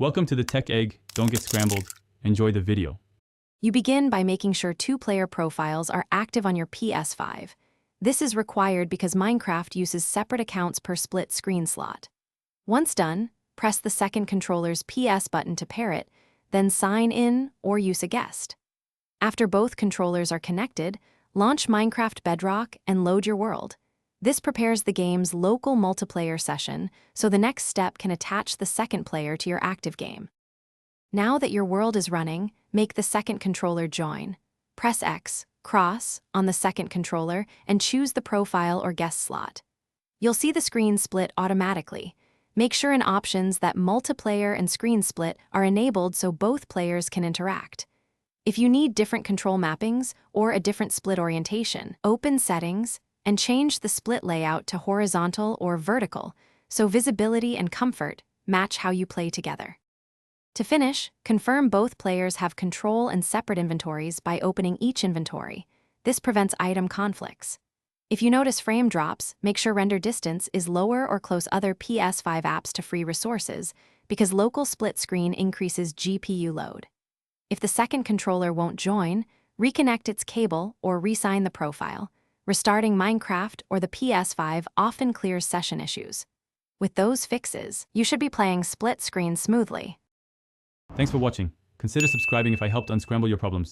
Welcome to the Tech Egg. Don't get scrambled. Enjoy the video. You begin by making sure two-player profiles are active on your Ps5. This is required because Minecraft uses separate accounts per split screen slot. Once done, press the second controller's PS button to pair it, then sign in or use a guest. After both controllers are connected, launch Minecraft Bedrock and load your world. This prepares the game's local multiplayer session, so the next step can attach the second player to your active game. Now that your world is running, make the second controller join. Press X, cross, on the second controller and choose the profile or guest slot. You'll see the screen split automatically. Make sure in options that multiplayer and screen split are enabled so both players can interact. If you need different control mappings or a different split orientation, open Settings and change the split layout to horizontal or vertical so visibility and comfort match how you play together. To finish, confirm both players have control and separate inventories by opening each inventory. This prevents item conflicts. If you notice frame drops, make sure render distance is lower or close other Ps5 apps to free resources, because local split screen increases GPU load. If the second controller won't join, reconnect its cable or re-sign the profile. Restarting Minecraft or the Ps5 often clears session issues. With those fixes, you should be playing split screen smoothly. Thanks for watching. Consider subscribing if I helped unscramble your problems.